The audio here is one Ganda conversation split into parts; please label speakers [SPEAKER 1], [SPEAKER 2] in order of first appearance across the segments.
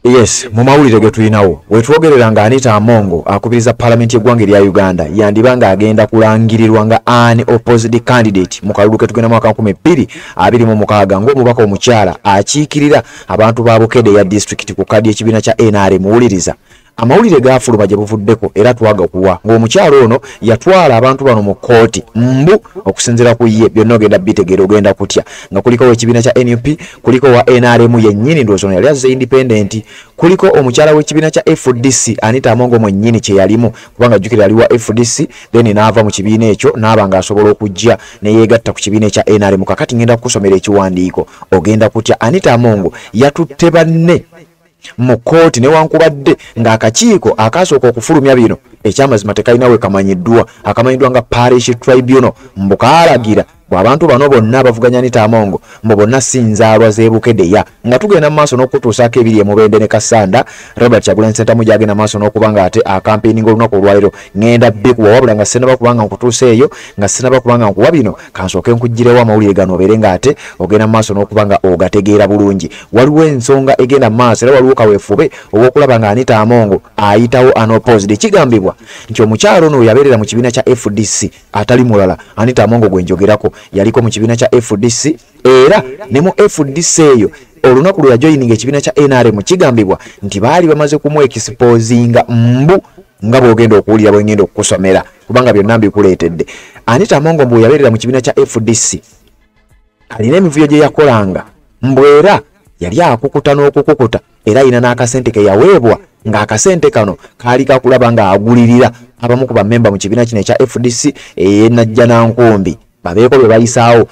[SPEAKER 1] Yes, mu mawulire ge tulinawo wetwogerera nga Anita Amongo akubiriza parliament y'eggwanga lya Uganda yandibanga agenda kulangirirwa nga unopposed candidate mu kalulu ke tugenda mwaka 2026 ng'omubaka omukyala akiikirira abantu ba Bukedde ya district ku kadi y'ekibiina kya NRM. Muwuliriza amawulire gaafuluma gye buvuddeko era twaga kuwa ng'omukyalo ono yatwala abantu bano mu kooti mbu okusinziira ku ye byonna ogenda bitegeera ogenda kutya nga kuliko w'ekibiina kya NUP kuliko wa NRM yennyini ndowooza ono yali azze independent kuliko omukyala w'ekibiina kya FDC Anita Amongo mwennyini kye yalimu kubanga jjukira yali wa FDC then n'ava mu kibiina ekyo n'aba ng'asobola okujja ne yeegatta ku kibiina ekya NRM. Kakati ngenda kukusomera ekiwandiiko ogenda kutya. Anita Amongo yatutte banne mu kooti newankubadde ng'akakiiko akasooka okufulumya bino ekyamazima tekalinawe kamanyiddwa akamanyiddwa nga Parish Tribunal mbu kaalagira abantu bano bonna abavuganya Anita Amongo mbu bonna si nzaalwa z'e Bukedde ya nga tugenda mu maaso n'okutuusaako ebiri e Mubende ne Kasanda. Robert Kyagulanyi Ssentamu gyagenda maaso n'okuba nga ate akampeininga olunaku olwaliro ngenda bikuwa wabula nga sinaba kubanga nkutuusa eyo nga sinaba kubanga nkuwa bino kansooke nkuggirewo amawulire gano obeere nga ate ogenda mu maaso n'okuba nga ogategeera bulungi. Waliwo ensonga egenda mu maaso era waliwo kaweefube obw'okulaba nga Anita Amongo ayitawo unopposed. Kigambibwa nti omukyalo ono yabeerera mu kibiina kya FDC atali mulala Anita Amongo gwe njogerako yaliko mu kibiina kya FDC era ne mu FDC eyo olunaku lwe yajoyininga ekibiina kya NRM kigambibwa nti baali bamaze kumwexposinga mbu nga bw'ogenda okuwulira bwe ngenda okukusomera kubanga byonna mbikuleetedde. Anita Amongo mbu yabeerera mu kibiina kya FDC alina emivuyo gye yakolanga mbu era yali akukuta n'okukukuta era alina n'akasente ke yaweebwa ng'akasente kano kaali kakulaba ng'agulirira abamu ku bammemba mu kibiina kino ekya FDC Najja Nankumbi babeeko bye bayisaawo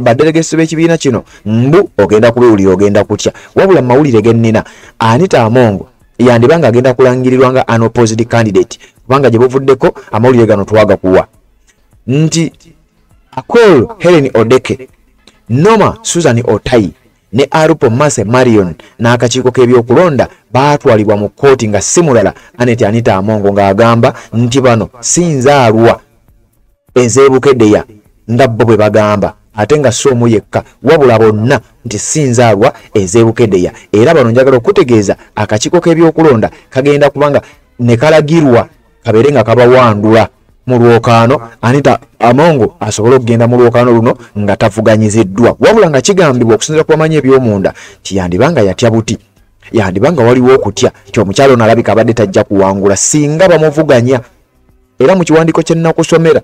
[SPEAKER 1] badelegates b'ekibiina kino mbu ogenda kubiwulira ogenda kutya. Wabula mu mawulire ge nnina Anita Amongo yandibanga agenda kulangirirwa nga unopposed candidate kubanga gye buvuddeko amawulire gano twagakuwa nti Akol Helen Odeke, Noma Susan Otai ne Arupo Mase Marion n'akakiiko k'ebyokulonda baatwalibwa mu kooti nga si mulala Anita Amongo ng'agamba nti bano si nzaalwa ez'e Bukedde ya nga bo bwe bagamba ate nga si omu yekka wabula bonna nti si nzaalwa ez'e Bukedde ya. Era bano njagala okutegeeza akakiiko k'ebyokulonda kagenda kubanga ne kalagirwa kabeere nga kabawandula mu lwokaano Anita Amongo asobola okugenda mu lwokaano luno nga tavuganyiziddwa wabula nga kigambibwa okusinziira ku bamanyi eby'omunda nti yandibanga yatya buti yandibanga waliwo okutya nti omukyalo ono alabika abadde tajja kuwangula singa bamuvuganya. Era mu kiwandiiko kye nnakusomera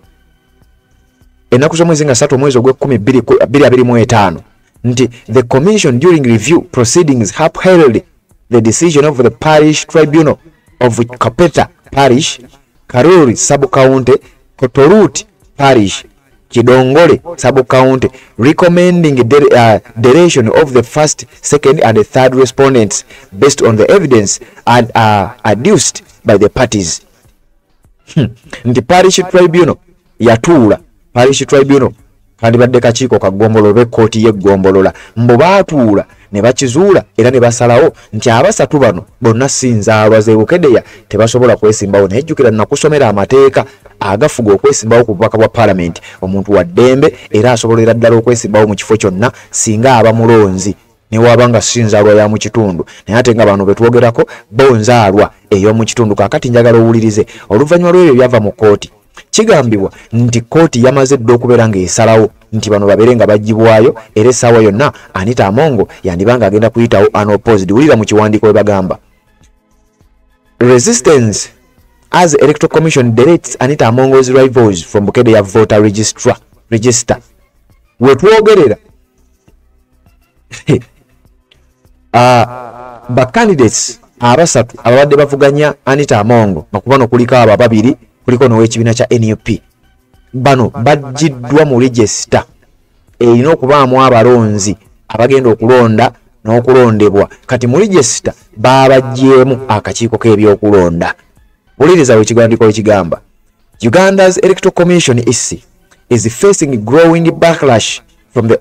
[SPEAKER 1] ennaku z'omwezi nga 3 omwezi ogw'10/2025 nti the commission during review proceedings upheld the decision of the Parish Tribunal of Kapeta Parish, Karuri Sub-County, Kotorut Parish, Kidongole Sub-County, recommending deletion of the first, second and third respondents based on the evidence adduced by the parties. Nti Parish Tribunal yatuula Parish Tribunal kandi badde kakiiko kagombolola b'ekkooti y'eggombolola mbu baatuula ne bakizuula era ne basalawo nti abasatu bano bonna si nzaalwa z'e Bukedde ya tebasobola kwesimbawo. Naye jjukira nakusomera amateeka agafuga okwesimbawo ku bubaka bwa Parliament omuntu wa ddembe era asobolera ddala okwesimbawo mu kifo kyonna singa aba mulonzi ne wabanga si nzaalwa ya mu kitundu. Naye ate nga bano betwogerako bo nzaalwa ey'omu kitundu. Kaakati njagala owulirize oluvannyuma lw'ebyo byava mu kkooti kigambibwa nti kkooti yamaze dda okubeera ng'esalawo nti bano babeere nga bagibwayo era essaawa yonna Anita Amongo yandibanga agenda kuyitawo unopposed. Wulira mu kiwandiiko we bagamba resistance as the Electoral Commission deletes Anita Amongo's rivals from Bukedde ya voter register. Wetwogerera ba candidates abasatu ababadde bavuganya Anita Amongo bakubano kuliko abo babiri kuliko n'ow'ekibiina kya NUP bano bajjiddwa mu register erina okubaamu abalonzi abagenda okulonda n'okulondebwa. Kati mu register baabaggyemu akakiiko k'ebyokulonda. Wuliriza wekiwandiiko wekigamba Uganda's Electoral Commission EC is facing growing backlash from the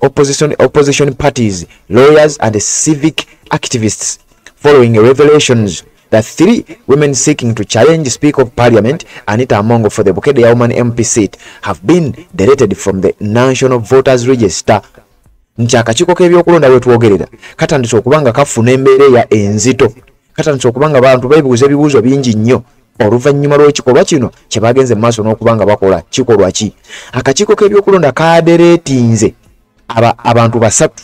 [SPEAKER 1] opposition parties, lawyers and civic activists following revelations that 3 women seeking to challenge Speaker of Parliament Anita Amongo for the Bukedde Woman MP seat have been deleted from the National Voters Register. nti akakiiko k'ebyokulonda wetwogerera katandise okubanga kafuna embeera ya enzito, katandise okubanga abantu beebuuza ebibuuzo bingi nnyo oluvannyuma lw'ekikolwa kino kye bagenze mu maaso n'okubanga bakola kikolwa ki. Akakiiko k'ebyokulonda kadereetinze abantu basatu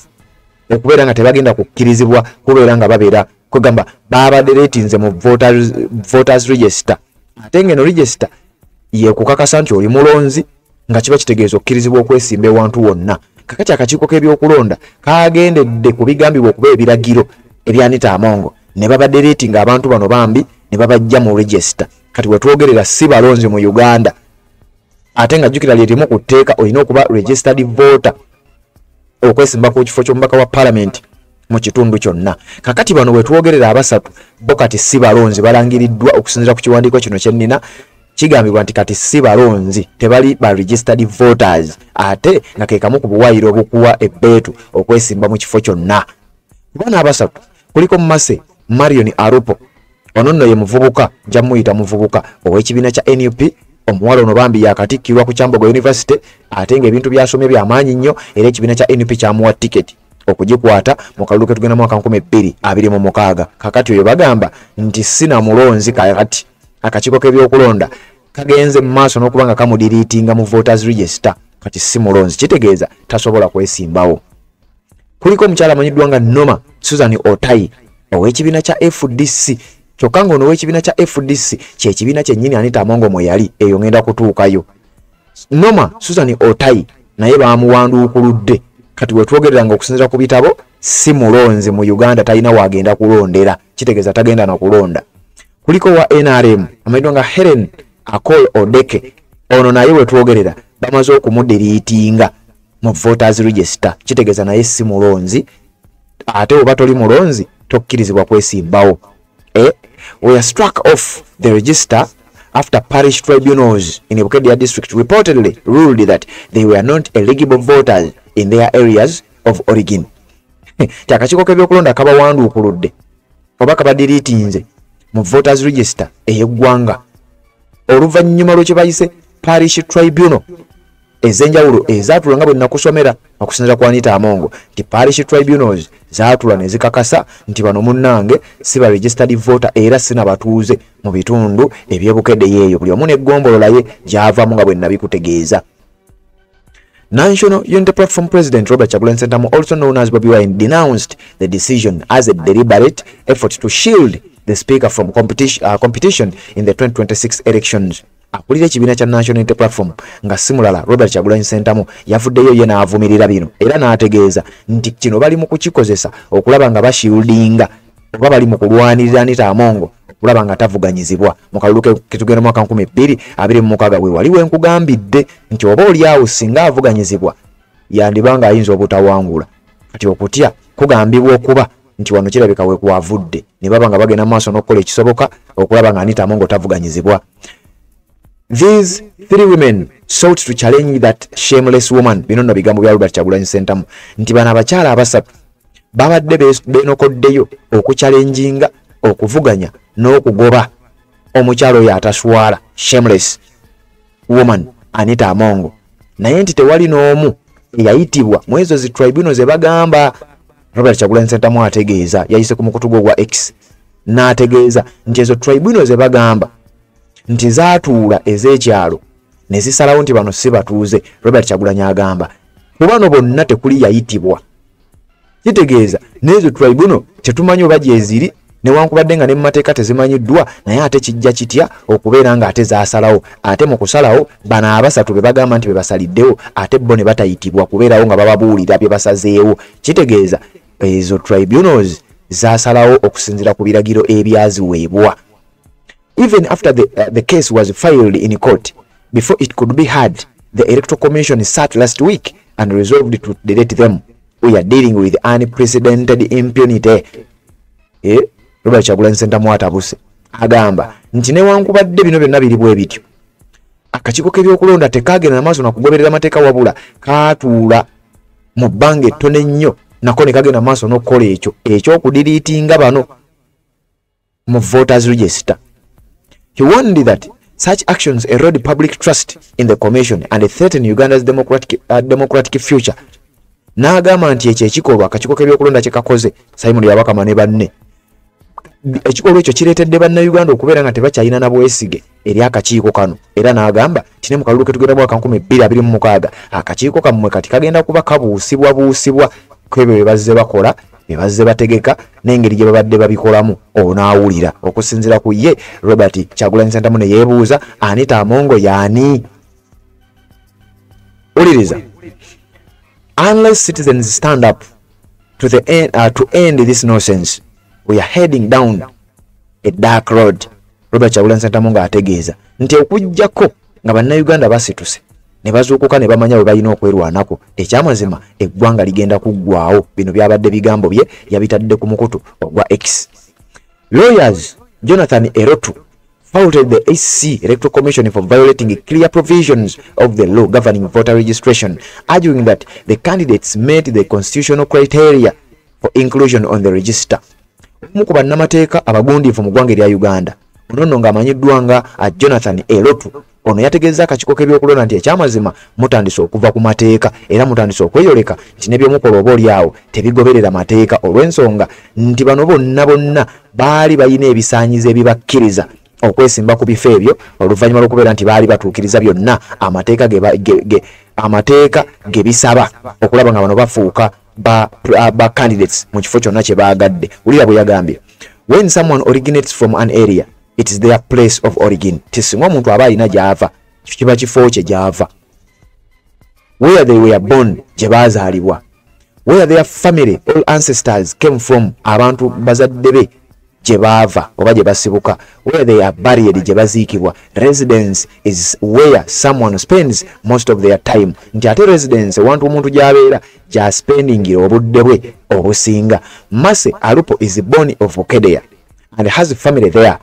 [SPEAKER 1] okubeera nga tebagenda kukkirizibwa kubeera nga babeera kugamba babadereetinze mu voters register, ate ngeno register ye kukakasa nti oli mulonzi nga kiba kitegeeza okkirizibwa okwesimba ewantu wonna. Kakati akakiiko k'ebyokulonda kagendedde ku bigambibwa okuba ebiragiro ebya Anita Among ne babadereetinga abantu bano bambi ne babajja mu register. Kati wetwogerera si balonzi mu Uganda, ate nga jjukira lyerimu ku tteeka olina okuba registered voter okwesimba ku kifo ky'omubaka wa parliament mu kitundu kyonna. Kakati bano wetwogerera abasatu bo kati si balonzi, balangiriddwa okusinziira ku kiwandiiko kino kyennina kigambibwa nti kati si balonzi, tebali ba registered voters, ate nga ke kamu ku buwaayiro obukuwa ebbeetu okwesimba mu kifo kyonna. Bano abasatu kuliko Mase Marion Arupo, ono nno ye muvubuka, nja muyita muvubuka ow'ekibiina kya NUP, omuwala ono bambi yakatikkirwa ku Kyambogo University, ate ng'ebintu byasomye by'amaanyi nnyo era ekibiina kya NUP kyamuwa tiketi okugikwata mu kalulu ke tugenda mu mwaka 2026. Kakati oyo bagamba nti sina mulonzi. Kakati akakiiko k'ebyokulonda kagenze mu maaso n'okubanga kamudiriitinga mu voters register, kati si mulonzi, kitegeeza tasobola kwesimbawo. Kuliko omukyala amanyiddwa nga Noma Susan Otai ow'ekibiina kya FDC, kyokka ng'ono ow'ekibiina kya FDC kyekibiina kyennyini Anita Among mwe yali, eyo ngenda kutuukayo. Noma Susan Otai naye bamuwanduukuludde, kati wetwogerera nga okusinziira ku bitabo si mulonzi mu Uganda, talina wagenda kulondera, kitegeeza tagenda na kulonda. Kuliko wa NRM amanyiddwa nga Helen Akol Odeke, ono naye wetwogerera bamaze okumudiriitinga mu voters register, kitegeeza naye si mulonzi, ate oba toli mulonzi tokkirizibwa kwesimbawo. We are struck off the register after parish tribunals in Bukedea district reportedly ruled that they were not eligible voters in their areas of origin. Akakiiko k'ebyokulonda kabawanduukuludde oba kabadiriitinze mu voters register ey'eggwanga oluvannyuma lw'ekye bayise parish tribunal ez'enjawulo ezaatula nga bwe nakusomera okusinziira ku Anita Among nti parish tribunals zaatula ne zikakasa nti bano munnange si ba registered voter era sina batuuze mu bitundu eby'Bukedde yeeyo, buli omu n'eggombolola ye gy'avaamu nga bwe nabikutegeeza. National Unity Platform President Robert Kyagulanyi Ssentamu, also known as Bobi Wine, denounced the decision as a deliberate effort to shield the speaker from competition in the 2026 elections. Akulira ekibiina kya National Unity Platform nga simulala Robert Kyagulanyi Ssentamu yavuddeyo ye n'avumirira bino era n'ategeeza nti kino bali mu kukikozesa okulaba nga bashieldinga oba bali mu kulwanirira Anita Among okulaba nga tavuganyizibwa mu kalulu ke tugenda mu mwaka 2026. We waliwo enkugambidde nti oba oli awo singa avuganyizibwa yandibanga ayinza obutawangula, kati okutya kugambibwa okuba nti wano kirabika we kwavudde ne baba nga bagenda maaso n'okukola ekisoboka okulaba nga Anita Among tavuganyizibwa. These three women sought to challenge that shameless woman. Bino nno bigambo bya Robert Kyagulanyi Ssentamu nti bano abakyala abasatu babadde beenokoddeyo okuchallenginga, okuvuganya n'okugoba omukyalo oyo ataswala, shameless woman Anita Among, naye nti tewali n'omu eyayitibwa mu ezo zi tribunal ze bagamba. Robert Kyagulanyi Ssentamu ategeeza, yayise ku mukutu gwe gwa X n'ategeeza nti ezo tribunal ze bagamba nti zaatuula ez'ekyalo ne zisalawo nti bano si batuuze. Robert Kyagulanyi agamba ku bano bonna tekuli yayitibwa, kitegeeza n'ezo tribunal tetumanyi oba gyeziri newankubadde nga ne mu mateeka tezimanyiddwa, naye ate kijja kitya okubeera nga ate zaasalawo, ate mu kusalawo bano abasatu be bagamba nti be basaliddewo ate bo ne batayitibwa kubeerawo nga bababuulira bye basazeewo. Kitegeeza ezo tribunals zaasalawo okusinziira ku biragiro ebyaziweebwa. Even after the case was filed in court, before it could be heard, the Electoral Commission sat last week and resolved to delete them. We are dealing with unprecedented impunity. Robert Kyagulanyi Ssentamu atabuse agamba nti newankubadde bino byonna biri bwe bityo, akakiiko k'ebyokulonda tekagenda namaaso nakugoberera amateeka wabula kaatuula mu bbanga ettono ennyo nako ne kagenda maaso n'okukola ekyo eky'okudiriitinga bano mu voters register. He warned that such actions erode public trust in the commission and threaten Uganda's democratic future. n'agamba nti ekyo ekikolwa akakiiko k'ebyokulonda kye kakoze Simon Yabakama ne banne ekikolwa ekyo kireetedde bannayuganda okubeera nga tebakyalina na bwesige eri akakiiko kano era n'agamba nti ne mu kalulu ke tugenda mu mwaka 2026 akakiiko kammwe kati kagenda kuba kabuusibwa kwebyo bye bazze bakola bye bazze bategeka n'engeri gye babadde babikolamu onaawulira okusinziira ku ye Robert Kyagulanyi Ssentamu ne yeebuuza Anita Amongo yaani. Uliriza, unless citizens stand up to the end to end this nonsense, we are heading down a dark road. Robert Kyagulanyi Ssentamu ng'ategeeza nti okujjako nga bannayuganda basituse ne bazuukuka ne bamanya bwe balina okwerwanako ekyamazima eggwanga ligenda kuggwaawo. Bino byabadde bigambo bye yabitadde ku mukutu ogwa X. Lawyers Jonathan Erotu faulted the SC Electoral Commission for violating clear provisions of the law governing voter registration, arguing that the candidates met the constitutional criteria for inclusion on the register. Omu ku bannamateeka abagundiivu mu ggwanga erya Uganda ono ng'amanyiddwa nga Jonathan Erotu ono yategeeza akakiiko k'ebyokulonda nti ekyamazima mutandise okuva ku mateeka era mutandise okweyoleka nti n'ebyomukola oba oliawo tebigoberera mateeka olw'ensonga nti bano bonna baali balina ebisaanyizo ebibakkiriza okwesimba ku bifo ebyo oluvannyuma lw'okubeera nti baali batuukiriza byonna amateeka ge bisaba okulaba nga bano bafuuka ba candidates mu kifo kyonna kye baagadde. Wulira bwe yagambye, when someone originates from an area it is their place of origin. Tisinga omuntu aba alina gy'ava kiba kifo kye gy'ava, where they were born gye baazaalibwa, where their family all ancestors came from abantu bazadde be gye baava oba gye basibuka, where they are buried gye baziikibwa. Residence is where someone spends most of their time. Nti ate residence wantu omuntu gy'abeera gya spendingira obudde bwe obusinga. Mase Alupo is born of Bukedea and has a family there.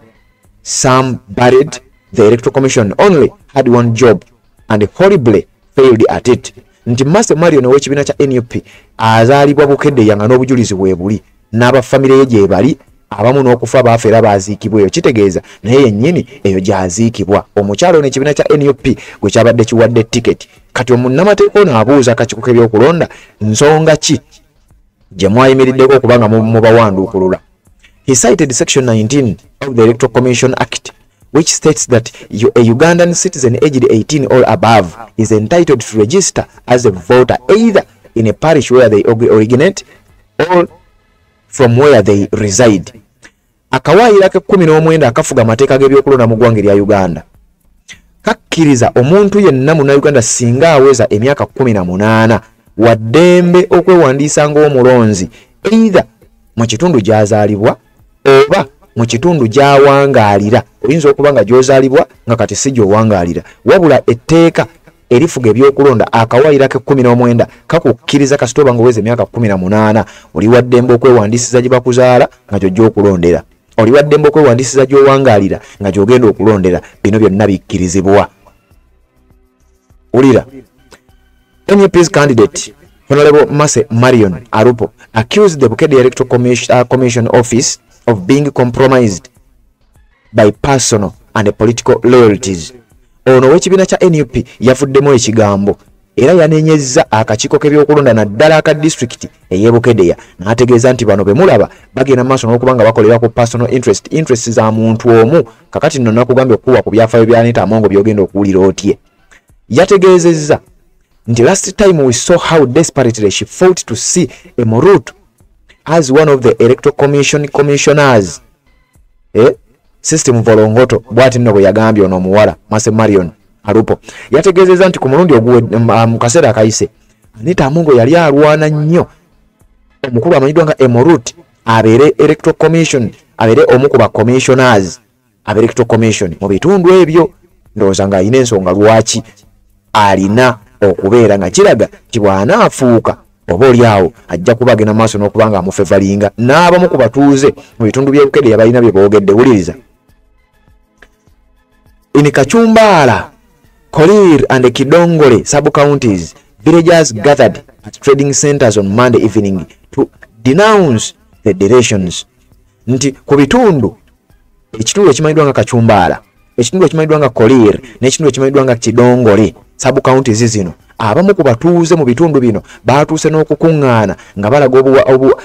[SPEAKER 1] Some buried. The Electoral Commission only had one job and horribly failed at it. Nti Mase Marion w'ekibiina kya NUP azaalibwa Bukedea nga n'obujulizi bwe buli n'abafamile ye gye bali abamu n'okufa baafeera baaziikibwa. Eyo kitegeeza naye yennyini eyo gy'aziikibwa. Omukyalo n'ekibiina kya NUP gwe kyabadde kiwadde tiketi. Kati omunnamateeka ono abuuza akakiiko k'ebyokulonda nsonga ki gye mwayimiriddeko okubanga mubawanduukulula. He cited Section 19 of the Electoral Commission Act, which states that a Ugandan citizen aged 18 or above is entitled to register as a voter either in a parish where they originate or from where they reside. Akawaayira ke 19 akafuga amateeka g'ebyokulonda mu ggwanga erya Uganda kakkiriza omuntu yenna munnayuganda singa aweza emyaka 18 waddembe okwewandiisa ng'omulonzi either mu kitundu gy'azaalibwa oba mu kitundu gy'awangaalira. Oyinza okuba nga gy'ozaalibwa nga kati si gy'owangaalira, wabula etteeka erifuga ebyokulonda akawaayira ke 19 kakukkiriza kasita oba ng'oweza emyaka 18 oli waddembe okwewandiisiza gye bakuzaala nga gy'ojja okulondera, oli waddembe okwewandiisiza gy'owangaalira nga gy'ogenda okulondera. Bino byonna bikkirizibwa. Ulira, NUP's candidate Honorable Mase Marion Alupo accused the Bukedea Electoral Commission Office of being compromised by personal and political loyalties. Ono w'ekibiina kya NUP yafuddemu ekigambo era yanenyezza akakiiko k'ebyokulonda naddala aka district ey'e Bukedea n'ategeeza nti bano be mulaba bagenda maaso n'okuba nga bakolera ku personal interest za muntu omu. Kakati nno nakugambye okuwa ku byafaayo bya Anita Amongo byogenda okuwulira otye. Yategeezezza nti last time we saw how desperately she fought to see Emorut as one of the Electoral Commission commissioners. System Volongoto bwati nno bwe yagambye ono omuwala Mase Marion Alupo. Yategeezezza nti ku mulundi mu kaseera akayise Anita Amongo yali alwana nnyo omukulu amanyiddwa nga Emorut abeere Electoral Commission, abeere omu ku ba commissioners abe Electoral Commission mu bitundu ebyo. Ndowooza nga alina ensonga lwaki alina okubeera nga kiraga nti bw'anaafuuka oba oliawo ajja kuba agenda maaso n'okuba nga amufevalinga n'abamu ku batuuze mu bitundu by'e Bukedea balina bye boogedde. Wuliriza, in Kachumbala, Korir and Kidongole sub-counties, villagers gathered at trading centers on Monday evening to denounce the deletions. Nti ku bitundu ekitundu ekimanyiddwa nga Kachumbala, ekitundu ekimanyiddwa nga Korir n'ekitundu ekimanyiddwa nga Kidongole sub-counties zino abamu ku batuuze mu bitundu bino baatuuse n'okukuŋŋaana nga balaga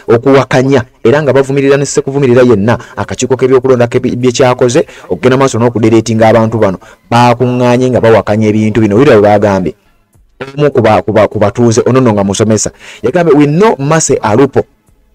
[SPEAKER 1] okuwakanya era nga bavumirira ne sekuvumirira yenna akakiiko k'ebyokulonda bye kyakoze okugenda maaso n'okudereetinga abantu bano bakuŋŋaanye nga bawakanya ebintu bino wira bwe bagambye omu ku batuuze onono nga musomesa yagambye we know Mercy Alupo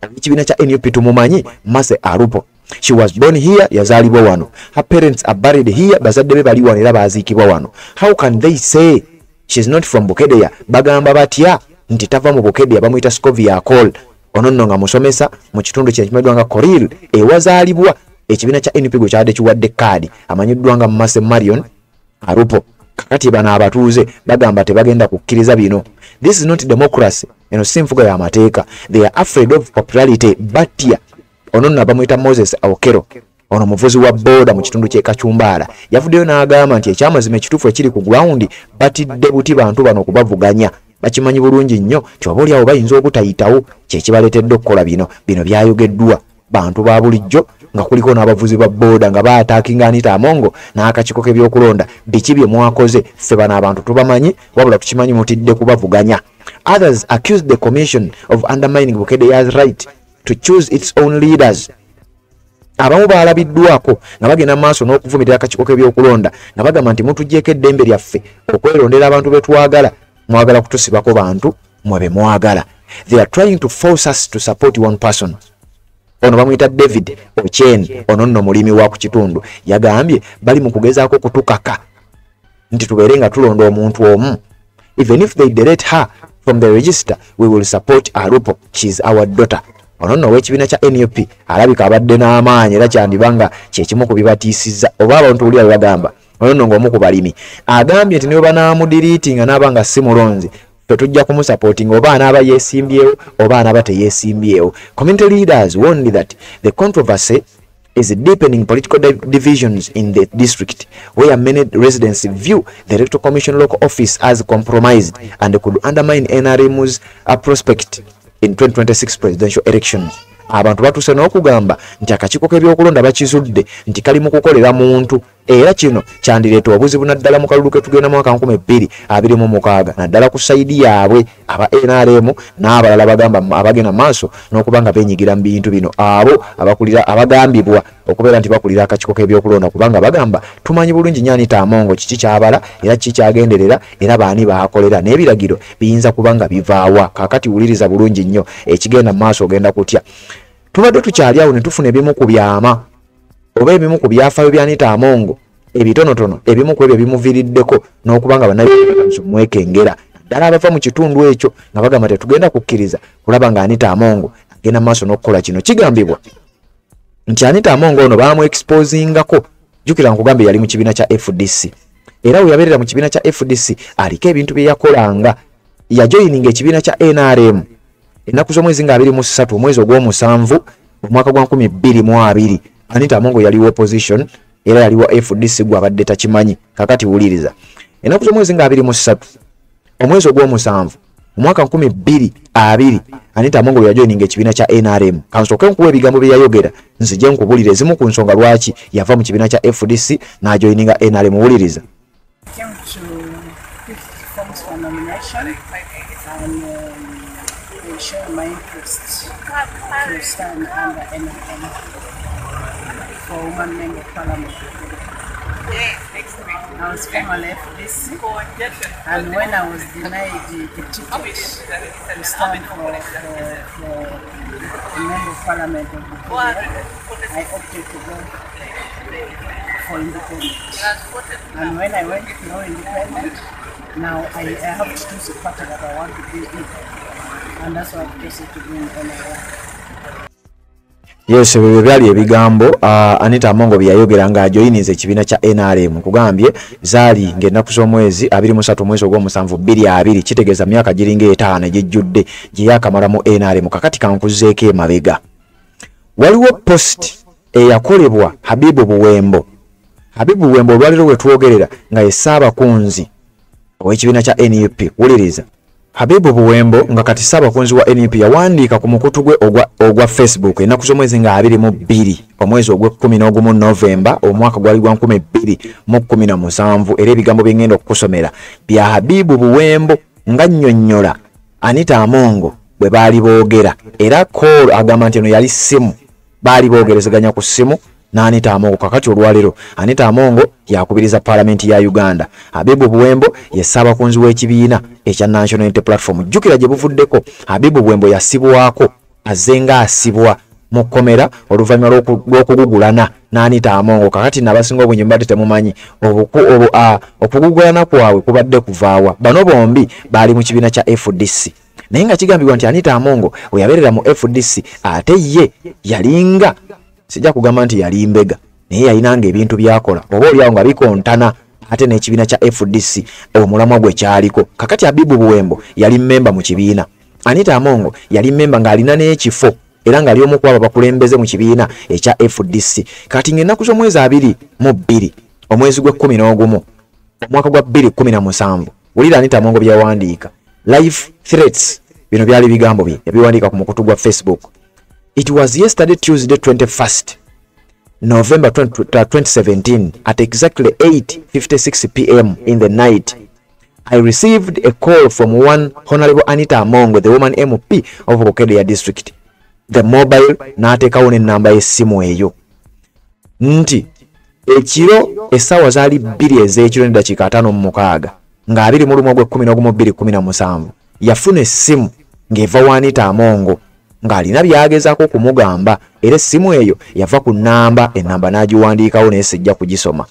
[SPEAKER 1] ekibiina kya NUP tumumanyi Mercy Alupo. She was born here, yazalibwa wano. Her parents are buried here, bazadde be bali wano era baziikibwa wano. How can they say she's not from Bukedeya? Bagamba batya nti tava mu Bukedeya, bamuyita Scovia Call. Onono nga musomesa mu kitundu kyekimanyiddwa nga Koril ewazaalibwa ekibiina kya NUP gwe kyabadde kiwadde kaadi amanyiddwa nga Mercy Marion Alupo. Kakati bano abatuuze bagamba tebagenda kukkiriza bino. This is not democracy. Eno si nfuga ya mateeka. They are afraid of popularity. Batya onono bamuyita Moses Aokero ono muvuzi wa boda mu kitundu ky'e Kachumbala yavuddeyo n'agamba nti ekyamazima ekituufu ekiri ku ground batidde buti bantu bano okubavuganya bakimanyi bulungi nnyo ky'oba awo bayinza obutayitawo kyekibaleetedde okukola bino byayogeddwa bantu ba bulijjo nga kuliko n'abavuzi ba boda nga baataakinga Anita Amongo n'akakiiko k'ebyokulonda biki bye mwakoze ffe bano abantu tubamanyi wabula tukimanyi mutidde kubavuganya. Others accused the commission of undermining Bukedeya's right to choose its own leaders. Abamu baalabiddwako nga bagenda maaso n'okuvumirira akakiiko k'ebyokulonda nga bagamba nti mutuggyeko eddembe lyaffe okwerondera abantu be twagala mwagala kutusibako bantu mwe be mwagala. They are trying to force us to support one person. Ono bamuyita David Ochen ono nno mulimi wa ku kitundu yagambye bali mu kugezaako kutukaka nti tubeere nga tulonda omuntu omu. Even if they delete her from the register we will support Alupo, she is our daughter. Ono nno w'ekibiina kya NUP alabika abadde n'amaanyi era kyandibanga kyekimu ku bibatiisizza oba abantu oli bagamba ono nno ng'omu ku balimi agambye nti ne banaamudiriitinga n'abanga si mulonzi ffe tujja kumusupportinga oba anaaba yeesimbyewo oba anaaba teyeesimbyewo. Community leaders warned that the controversy is deepening political divisions in the district where many residents view the Electoral Commission local office as compromised and could undermine NRM's prospect in 2026 presidential elections. Abantu batuse n'okugamba nti akakiiko k'ebyokulonda bakizudde nti kali mu kukolera muntu era kino kyandireeta obuzibu naddala mu kalulu ke tugenda mu mwaka 2026 naddala ku sayidi yaabwe aba NRM n'abalala bagamba abagenda maaso n'okuba nga beenyigira mu bintu bino abo abagambibwa okubeera nti bakulira akakiiko k'ebyokulonda kubanga bagamba tumanyi bulungi nnyo Anita Amongo kiki kyabala era kiki kyagenderera era baani baakolera n'ebiragiro biyinza kuba nga bivaawa. Kaakati wuliriza bulungi nnyo ekigenda mu maaso ogenda kutya. Tubadde tukyali awo ne tufuna ebimu ku byama oba ebimu ku byafaayo bya Anita Amongo ebitonotono ebimu ku ebyo bimuviiriddeko n'okubanga bannabyabufuzi mwekengera ddala abava mu kitundu ekyo nga bagamba tetugenda kukkiriza kulaba nga Anita Amongo agenda maaso n'okukola kino. Kigambibwa nti Anita Amongo ono baamu-exposingako jjukira nkugambe yali mu kibiina kya FDC era we yabeerera mu kibiina kya FDC aliko ebintu bye yakolanga. Yajoyininga ekibiina kya NRM ennaku z'omwezi nga 23 omwezi ogw'omusanvu omwaka gwa 2022. Anita Amongo yaliwo opposition era yaliwo FDC gwe abadde takimanyi. Kakati wuliriza ennaku z'omwezi nga 23 omwezi ogw'omusanvu omwaka 2022 Anita Amongo yajoyininga ekibiina kya NRM. Kansooke nkuwa ebigambo bye yayogera nzije nkubulira ezimu ku nsonga lwaki yava mu kibiina kya FDC n'ajoyininga NRM. Wuliriza.
[SPEAKER 2] Share my interest to stand under NRM for woman member of parliament. I was formerly FDC, and when I was denied the ticket to stand for a member of parliament of Bukedeya, I opted to go for independence. And when I went for independent, now I have to choose a party that I want to be in. And that's what I decided to do in NRM.
[SPEAKER 1] Yes, we byali ebigambo Anita Amongo byayogera nga ajoyinize ekibiina kya NRM kugambye zaali ng'ennaku z'omwezi 23 mwezi ogw'omusanvu 2020 kitegeeza myaka giringa 5 ejijjudde gye yakamala mu NRM. Kakati kankuzeeko emabega waliwo post eyakolebwa Habibu Buwembo. Habibu Buwembo olwaliro we twogerera nga ye Ssaabakunzi ow'ekibiina kya NUP. Wuliriza. Habibu Buwembo nga kati Ssaabakunzi wa NUP yawandiika ku mukutu gwe ogwa Facebook ennaku z'omwezi nga 22 omwezi ogw'Novemba Novemba omwaka gwali gwa 2017 era ebigambo bye ngenda okukusomera bya Habibu Buwembo nga nnyonnyola Anita Amongo bwe baali boogera era call agamba nti eno yali simu baali boogerezeganya ku simu na Anita Amongo. Kakati olwalero Anita Amongo yakubiriza Parliament ya Uganda. Habibu Buwembo ye Ssaabakunzi w'ekibiina ekya National Unity Platform. Jjukira gye buvuddeko Habibu Buwembo yasibwako azenga asibwa mu kkomera oluvannyuma lw'okugugulana na Anita Amongo. Kakati n'abasinga obungi mbadde temumanyi okugugulana kwabwe kubadde kuvaawa. Bano bombi baali mu kibiina kya FDC. Naye nga kigambibwa nti Anita Amongo we yabeerera mu FDC ate ye yalinga sijja kugamba nti yali mbega naye yalinanga ebintu byakola oba oliawo nga bikontana ate n'ekibiina kya FDC omulamwa gwe kyaliko. Kakati Habibu Buwembo yali mmemba mu kibiina. Anita Amongo yali mmemba ng'alina n'ekifo era ng'ali omu ku abo bakulembeze mu kibiina ekya FDC. Kati ng'ennaku z'omwezi 22 omwezi gwe11 omwaka gwa 2017 wulira Anita Amongo byawandiika life threats bino byali bigambo bye yabiwandiika ku mukutu gwa Facebook. It was yesterday Tuesday 21st November 2017 at exactly 8:56 p.m. in the night. I received a call from one Honorable Anita Amongo, the woman MP of Bukedea district. The mobile n'ateekawo n'ennamba y'essimu eyo. Nti ekiro essaawa zaali 2 ez'ekiro n'eddakiika 5:6 nga 21/11/2017 yafuna essimu ng'eva wa Anita Amongo ng'alina byagezaako kumugamba era essimu eyo yava ku nnamba ennamba n'agiwandiikawo naye sijja kugisoma.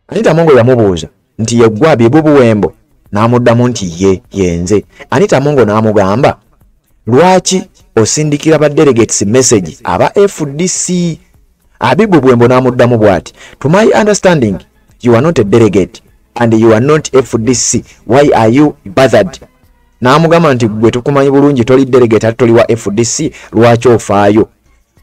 [SPEAKER 1] Anita Amongo yamubuuza nti yeggwa Habibu Buwembo n'amuddamu nti yenze. Anita Amongo n'amugamba lwaki osindikira ba delegates message aba FDC. Habibu Buwembo n'amuddamu bw'ati to my understanding you are not a delegate and you are not FDC, why are you bothered? N'amugamba nti gwe tukumanyi bulungi toli delegate ate toli wa FDC lwaki ofaayo.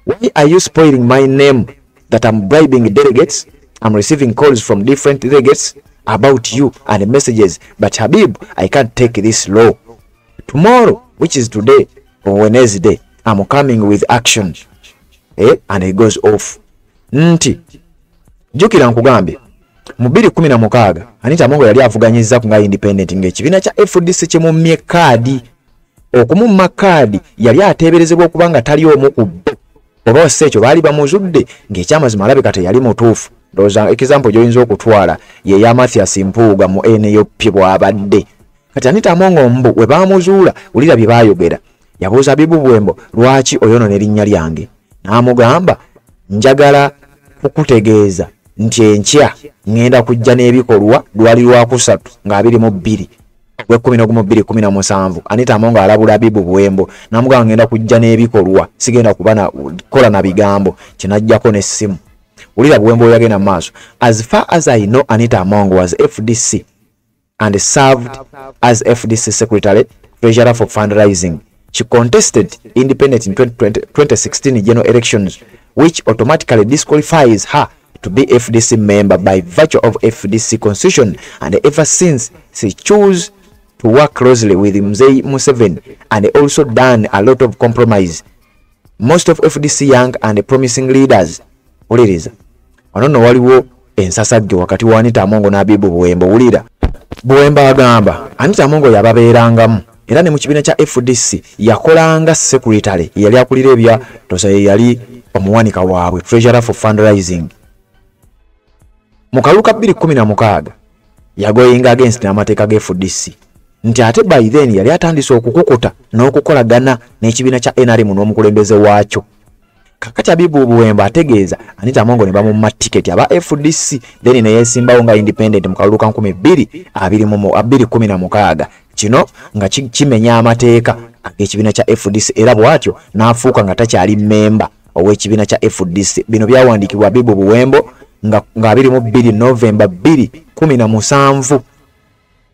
[SPEAKER 1] Why are you spoiling my name that I'm bribing delegates? I'm receiving calls from different delegates about you and messages, but Habib, I can't take this law. Tomorrow, which is today or Wednesday, I'm coming with action. And it goes off. Nti jukira nkugambye mu 2016 Anita Amongo yali avuganyizza ku nga independent ng'ekibiina kya FDC kimumye kaadi. Okumumma kaadi yali ateeberezebwa okuba nga tali omu ku bo oba sekyo baali bamuzudde ng'ekyamazima alabika teyali mutuufu. Ndowooza example gy'oyinza okutwala ye ya Mathias Mpuuga mu NUP bw'abadde. Kati Anita Amongo mbu we baamuzuula wulira bye baayogera. Yabuuza Habibu Buwembo lwaki oyonoona erinnya lyange. N'amugamba njagala kukutegeeza nti enkya ngenda kujja n'ebikolwa lwali lwakusatu nga 22 Gwe-11/2017 Anita Amongo alabula Habibu Buwembo n'amugamba ngenda kujja n'ebikolwa sigenda kuba na kola na bigambo kinajjako n'essimu. Wulira Buwembo yagenda maaso. As far as I know, Anita Amongo was FDC and served as FDC secretary treasurer for fundraising. She contested independent in 2016 general elections, which automatically disqualifies her to be FDC member by virtue of FDC constitution, and ever since she chose to work closely with Mzee Museveni and also done a lot of compromise. Most of FDC young and promising leaders uliriza wanono waliwo ensasagge wakati wa Anita Amongo na Habibu Buwembo. Wulira Buwembo agamba Anita Amongo yababeerangamu era ne mu kibiina kya FDC yakolanga secretary yali akulira ebya tosa yali omuwanika waabwe treasurer for fundraising. Mu kaluka 2016 yagoyinga against n'amateeka ga FDC nti ate by then yali atandise okukukuta n'okukolagana n'ekibiina kya NRM n'omukulembeze waakyo. Kakati Habibu Buwembo ategeeza Anita Amongo ne bamumma ticket aba FDC then ne yesimbawo nga independent mu kaluka 2016. Kino nga kimenya amateeka ag'ekibiina kya FDC era bw'atyo n'afuuka nga takyali memba ow'ekibiina kya FDC. Bino byawandiikibwa Habibu Buwembo nga 22 November 2017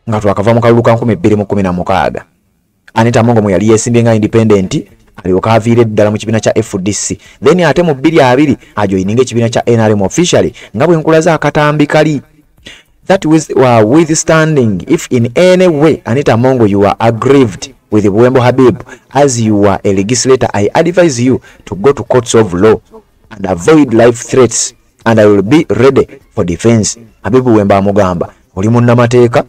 [SPEAKER 1] nga twakava mu kaluka 2016. Anita Amongo mwe yali yesimbye nga independent alioka aviire ddala mu kibiina kya FDC then ate mu 2020 ajoyininga ekibiina kya NRM officially nga bwe nkulaza akatambi kali. That withstanding, if in any way Anita Amongo you are aggrieved with Buwembo Habib as you are a legislator, I advise you to go to courts of law and avoid life threats, and I will be ready for defense. Habibu Buwembo amugamba oli munnamateeka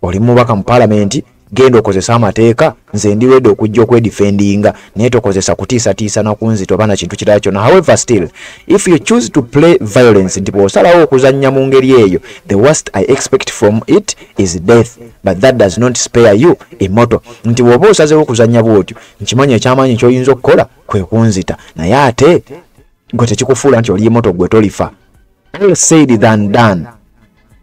[SPEAKER 1] oli mubaka mu parliament genda okozesa amateeka nze ndi ready okujja okwedefendinga naye tokozesa kutiisatiisa nakunzita oba na kintu kirala kyonna. However still if you choose to play violence nti bw'osalawo okuzannya mu ngeri eyo the worst I expect from it is death but that does not spare you immortal. Nti bw'oba osazeewo okuzannya bw'otyo nkimanyi ekyamaanyi ky'oyinza okukola kwe kunzita naye ate gwe tekikufuula nti oli immortal gwe tolifa. All said than done.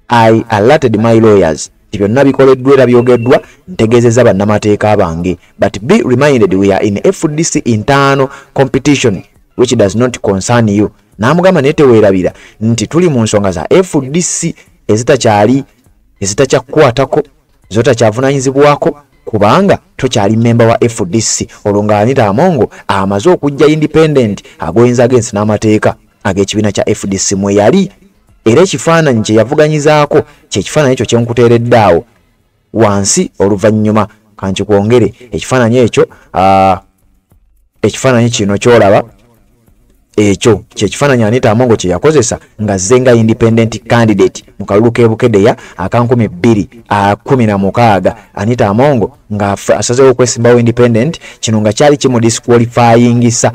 [SPEAKER 1] I alerted my lawyers. Byonna bikoleddwa era byogeddwa ntegeezezza bannamateeka bange. But be reminded we are in FDC internal competition which does not concern you. Namugamba naye teweerabira nti tuli mu nsonga za FDC ezitakyakwatako zotakyavunaanyizibwako kubanga tokyali member wa FDC. Olwo nga Anita Among amaze okujja independent agoyinza against n'amateeka ag'ekibiina kya FDC mwe yali. Era ekifaananyi kye yavuganyizaako kyekifaananyi ekyo kyenkuteeredde awo wansi oluvannyuma kankikwongere ekifaananyi ekyo ekifaananyi kino kyolaba ekyo kyekifaananyi Anita Among kye yakozesa nga zze nga independent candidate mu kalulu k'ebukedeya aka 2016 Anita Among nga asazeewo okwesimbawo independent kino nga kyali kimudisqualifyingisa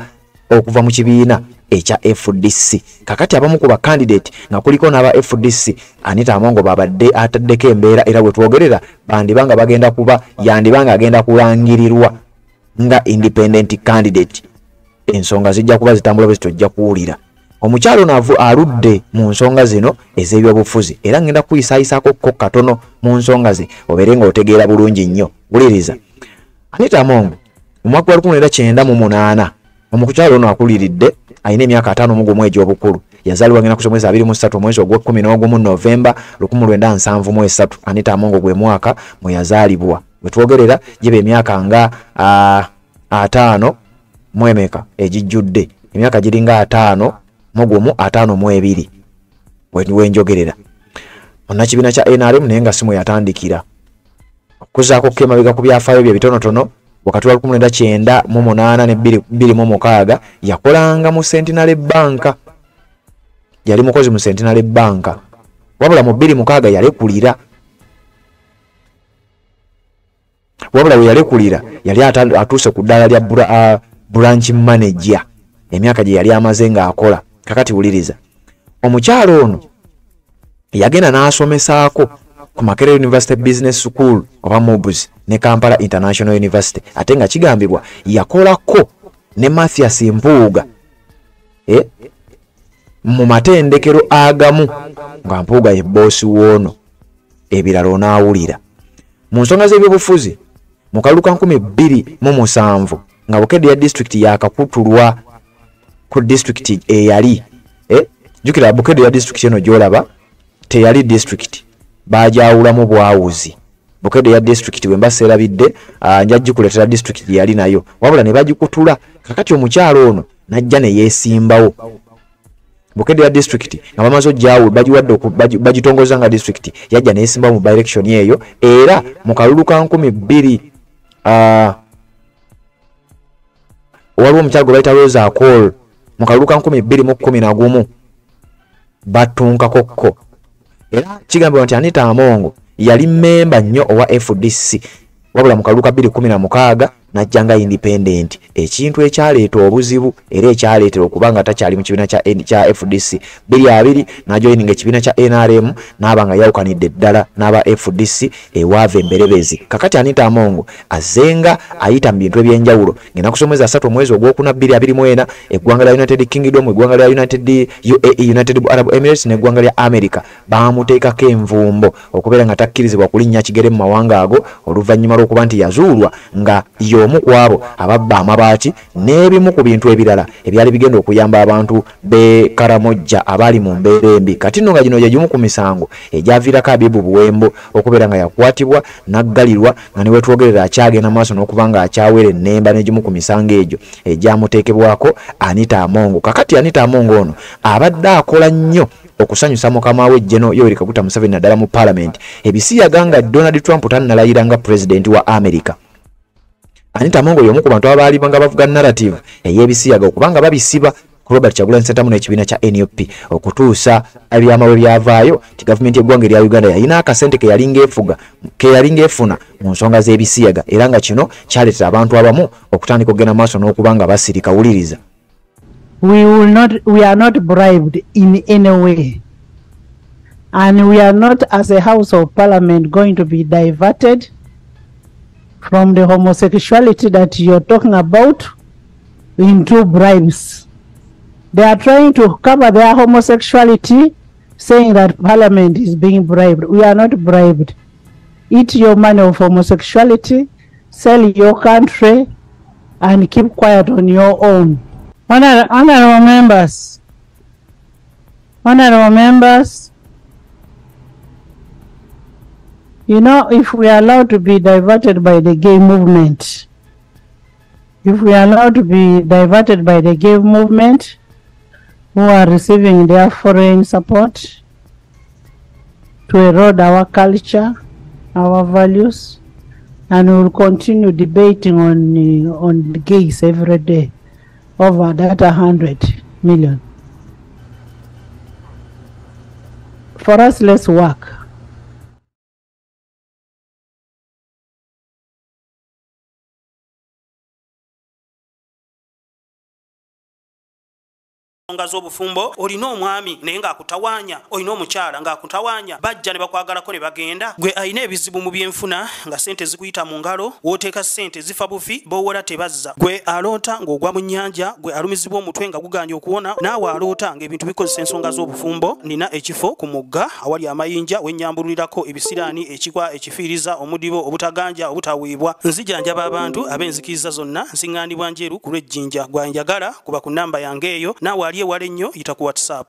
[SPEAKER 1] okuva mu kibiina ekya FDC. Kakati abamu ku ba candidate nga kuliko n'aba FDC Anita Among babadde ataddeko embeera era bwe twogerera bandibanga bagenda kuba yandibanga agenda kulangirirwa nga independent candidate. Ensonga zijja kuba zitambula bwe tojja kuwulira. Omukyalo naavu aludde mu nsonga zino ez'ebyobufuzi era ngenda kuyisaayisaako ko katono mu nsonga ze obeere nga otegeera bulungi nnyo. Wuliriza. Anita Among mu mwaka wa 1998 omukyalo ono akuliridde ayina emyaka 5 mu gw'omwezi obukulu. Yazaalibwa ngenda kusomwezi 23 omwezi ogw'Okumi Novemba 1973. Anita Among gwe mwaka mwe yazaalibwa. Bwe twogerera giba emyaka nga 5 mu emeka egijjudde. Emyaka giringa 5 mu gumu 5 mu 2 wenjogerera. Onakibiina kya NRM naye nga simu yatandikira okuzaako kemabega ku byafaayo bye bitonotono wakati wa 1998 ne 2026 yakolanga mu Centenary Bank. Yali mukozi mu Centenary Bank. Wabula mu 2006 yalekulira. Wabula we yalekulira yali atuuse ku ddala lya branch manager. Emyaka gye yali amaze nga akola. Kakati wuliriza. Omukyalo ono yagenda n'asomesaako ku Makerere University Business School oba Mobus ne Kampala International University ate nga kigambibwa yakolako ne Mathias Mpuuga mu matendekero agamu nga Mpuuga ye boss woono ebirala onaawulira. Mu nsonga z'ebyobufuzi mu kalulu ka 2007 nga Bukedde ya district yakakutulwa ku district eyali jukira Bukedde ya district eno gyolaba teyali district bajawulamu bwawuzi. Bukedde ya district wemba serabidde njajji kuletera district yali nayo wabula ne bagikutula. Kakati omukyalo ono najja ne yeesimbawo Bukedde ya district nga bamaze ojjawo bajiwadde bagitongoza nga district yajja ne yeesimbawo mu by-election eyo era mu kalulu ka 2000 waliwo omukyalo gwe bayita Rose Akol mu kalulu ka 2011 batunkakokko. Era kigambibwa nti Anita Among yali memba nnyo owa FDC wabula mu kalulu ka 2016 najja nga independent. Ekintu ekyaleeta obuzibu era ekyaleetera okubanga takyali mu kibiina kya FDC 2020 n'ajoyininga ekibiina kya NRM n'aba nga yawukanidde ddala n'aba FDC ewaava emberebezi. Kakati Anita Among azenga ayita mu bintu ebyenjawulo ngenda kusomeza 3 omwezi ogwokuna 2024 eggwanga lya United Kingdom eggwanga lya UAE United Arab Emirates n'eggwanga lya America bamuteekako envumbo okubeera nga takkirizibwa kulinnya kigere mu mawanga ago oluvannyuma lw'okuba nti yazuulwa nga y'omu ku abo ababba amabaati n'ebimu ku bintu ebirala ebyali bigenda okuyamba abantu be Karamojja abali mu mbeera embi. Kati nno nga gino gye gimu ku misango egyaviirako Abibu Buwembo okubeera nga yakwatibwa n'aggalirwa nga ne wetwogerera akyagenda maaso n'okuba nga akyawera ennemba n'egimu ku misango egyo egyamuteekebwako Anita Among. Kakati Anita Among ono abadde akola nnyo okusanyusa mukama we General Yoweri Kaguta Museveni naddala mu Parliament ebisiyaga nga Donald Trump tannalayira nga president wa America. Anita Among y'omu ku bantu abaali nga bavuga narrative ey'ebisiyaga okubanga babisiba Robert Kyagulanyi Ssentamu n'ekibiina kya NUP okutuusa ebyamawe byavaayo ti gavumenti y'eggwanga erya Uganda yalina akasente ke yalinga efuna mu nsonga z'ebisiyaga era nga kino kyaleetera abantu abamu okutandika okugenda maaso n'okuba nga basirika. Wuliriza.
[SPEAKER 3] We are not bribed in any way. And we are not, as a House of Parliament, going to be diverted from the homosexuality that you're talking about into bribes. They are trying to cover their homosexuality, saying that Parliament is being bribed. We are not bribed. Eat your money of homosexuality, sell your country, and keep quiet on your own. Honorable members, you know, if we are allowed to be diverted by the gay movement, who are receiving their foreign support to erode our culture, our values, and we will continue debating on the gays every day over that 100 million. For us, let's work.
[SPEAKER 4] Nga z'obufumbo olina omwami naye ng'akutawanya, olina omukyala ng'akutawanya, bajja ne bakwagalako ne bagenda. Gwe alina ebizibu mu byenfuna nga sente zikuyita mu ngalo, wooteeka sente zifa bufi b'owola tebazza. Gwe aloota ng'ogwa mu nnyanja, gwe alumizibwa omutwe nga guganja okuwona, naawe aloota ng'ebintu bikozesa ensonga z'obufumbo. Nina ekifo ku mugga awali amayinja we nnyambulirako ebisiraani, ekikwa, ekifiiriza, omudibo, obutaganja, obutaweebwa. Nzijanjaba abantu ab'enzikiriza zonna, nsiŋŋaanibwa njeru ku lw'ejjinja. Gwanjagala kuba ku nnamba yange eyo, naawe ali ewala ennyo yita ku WhatsApp.